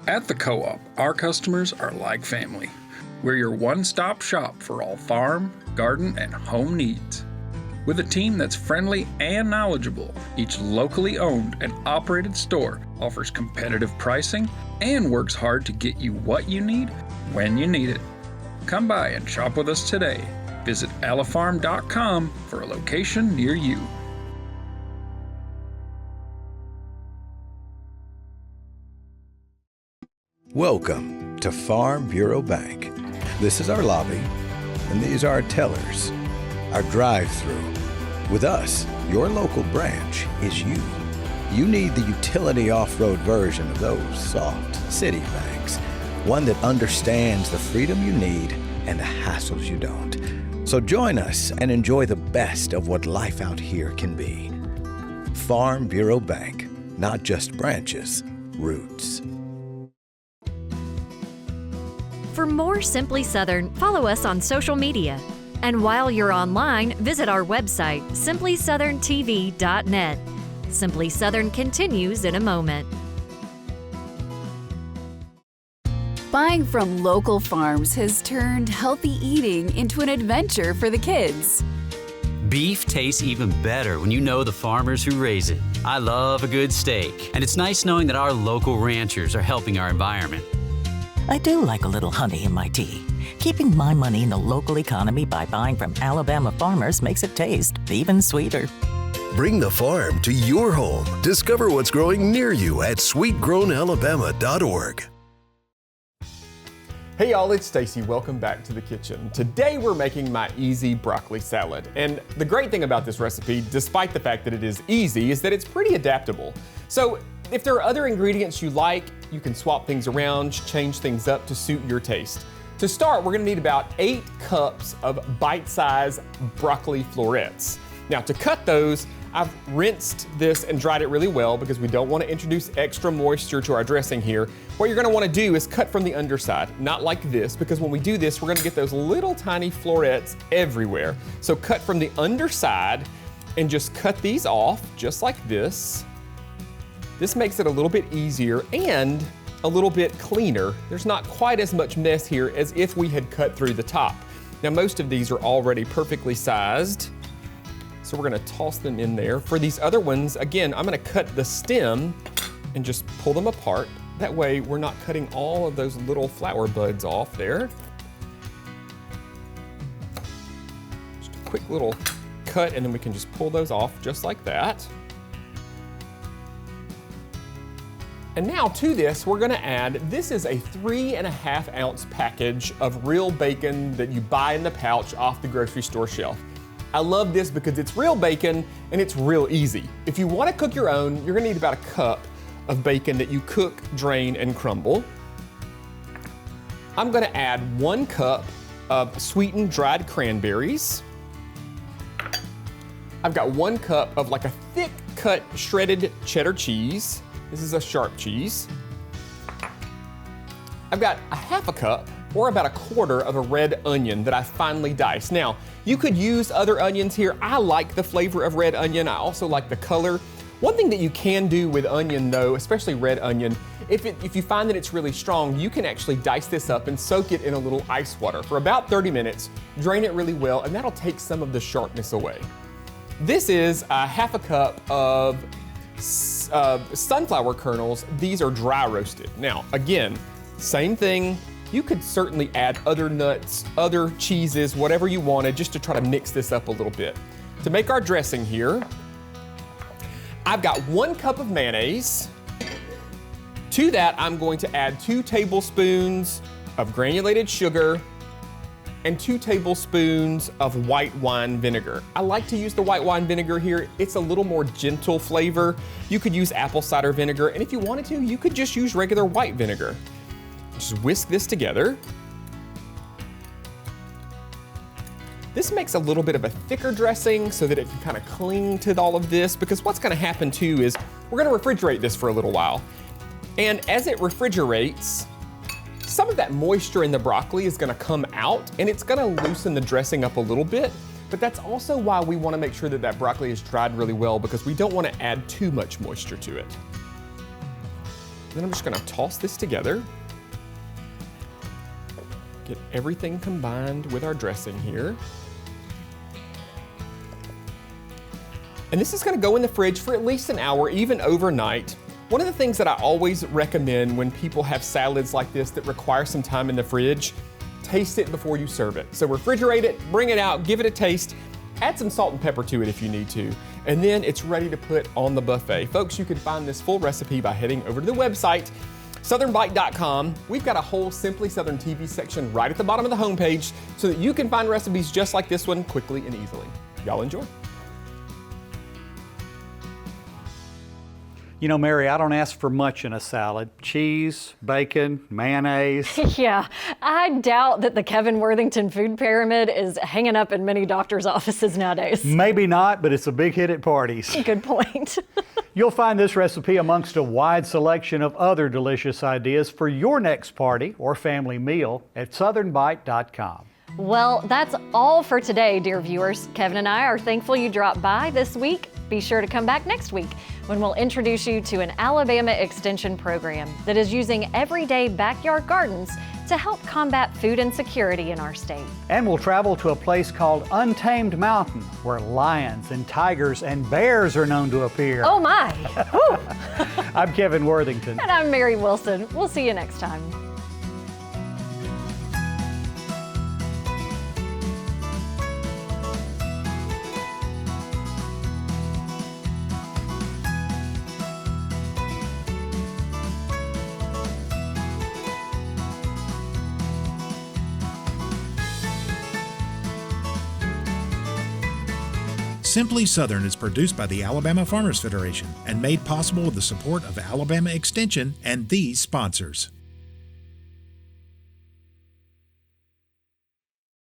At the Co-op, our customers are like family. We're your one-stop shop for all farm, garden, and home needs. With a team that's friendly and knowledgeable, each locally owned and operated store offers competitive pricing and works hard to get you what you need when you need it. Come by and shop with us today. Visit alifarm.com for a location near you. Welcome to Farm Bureau Bank. This is our lobby, and these are our tellers, our drive-through. With us, your local branch is you. You need the utility off-road version of those soft city banks, one that understands the freedom you need and the hassles you don't. So join us and enjoy the best of what life out here can be. Farm Bureau Bank, not just branches, roots. For more Simply Southern, follow us on social media. And while you're online, visit our website, simplysouthern.tv.net. Simply Southern continues in a moment. Buying from local farms has turned healthy eating into an adventure for the kids. Beef tastes even better when you know the farmers who raise it. I love a good steak, and it's nice knowing that our local ranchers are helping our environment. I do like a little honey in my tea. Keeping my money in the local economy by buying from Alabama farmers makes it taste even sweeter. Bring the farm to your home. Discover what's growing near you at sweetgrownalabama.org. Hey y'all, it's Stacey. Welcome back to the kitchen. Today we're making my easy broccoli salad. And the great thing about this recipe, despite the fact that it is easy, is that it's pretty adaptable. So if there are other ingredients you like, you can swap things around, change things up to suit your taste. To start, we're gonna need about 8 cups of bite-sized broccoli florets. Now to cut those, I've rinsed this and dried it really well because we don't want to introduce extra moisture to our dressing here. What you're going to want to do is cut from the underside, not like this, because when we do this, we're going to get those little tiny florets everywhere. So cut from the underside and just cut these off just like this. This makes it a little bit easier and a little bit cleaner. There's not quite as much mess here as if we had cut through the top. Now most of these are already perfectly sized. So we're gonna toss them in there. For these other ones, again, I'm gonna cut the stem and just pull them apart. That way we're not cutting all of those little flower buds off there. Just a quick little cut and then we can just pull those off just like that. And now to this, we're gonna add, this is a 3.5 ounce package of real bacon that you buy in the pouch off the grocery store shelf. I love this because it's real bacon and it's real easy. If you want to cook your own, you're gonna need about a cup of bacon that you cook, drain, and crumble. I'm gonna add 1 cup of sweetened dried cranberries. I've got 1 cup of like a thick cut shredded cheddar cheese. This is a sharp cheese. I've got a 1/2 cup or about 1/4 of a red onion that I finely diced. Now, you could use other onions here. I like the flavor of red onion. I also like the color. One thing that you can do with onion though, especially red onion, if you find that it's really strong, you can actually dice this up and soak it in a little ice water for about 30 minutes, drain it really well, and that'll take some of the sharpness away. This is a 1/2 cup of sunflower kernels. These are dry roasted. Now, again, same thing. You could certainly add other nuts, other cheeses, whatever you wanted, just to try to mix this up a little bit. To make our dressing here, I've got 1 cup of mayonnaise. To that, I'm going to add 2 tablespoons of granulated sugar and 2 tablespoons of white wine vinegar. I like to use the white wine vinegar here. It's a little more gentle flavor. You could use apple cider vinegar, and if you wanted to, you could just use regular white vinegar. Just whisk this together. This makes a little bit of a thicker dressing so that it can kind of cling to all of this, because what's going to happen too is we're going to refrigerate this for a little while. And as it refrigerates, some of that moisture in the broccoli is going to come out and it's going to loosen the dressing up a little bit. But that's also why we want to make sure that that broccoli is dried really well, because we don't want to add too much moisture to it. Then I'm just gonna toss this together. Get everything combined with our dressing here. And this is gonna go in the fridge for at least an hour, even overnight. One of the things that I always recommend when people have salads like this that require some time in the fridge, taste it before you serve it. So refrigerate it, bring it out, give it a taste, add some salt and pepper to it if you need to, and then it's ready to put on the buffet. Folks, you can find this full recipe by heading over to the website, southernbite.com. We've got a whole Simply Southern TV section right at the bottom of the homepage so that you can find recipes just like this one quickly and easily. Y'all enjoy. You know, Mary, I don't ask for much in a salad. Cheese, bacon, mayonnaise. Yeah, I doubt that the Kevin Worthington food pyramid is hanging up in many doctors' offices nowadays. Maybe not, but it's a big hit at parties. Good point. You'll find this recipe amongst a wide selection of other delicious ideas for your next party or family meal at southernbite.com. Well, that's all for today, dear viewers. Kevin and I are thankful you dropped by this week. Be sure to come back next week when we'll introduce you to an Alabama Extension program that is using everyday backyard gardens to help combat food insecurity in our state. And we'll travel to a place called Untamed Mountain, where lions and tigers and bears are known to appear. Oh my! I'm Kevin Worthington. And I'm Mary Wilson. We'll see you next time. Simply Southern is produced by the Alabama Farmers Federation and made possible with the support of Alabama Extension and these sponsors.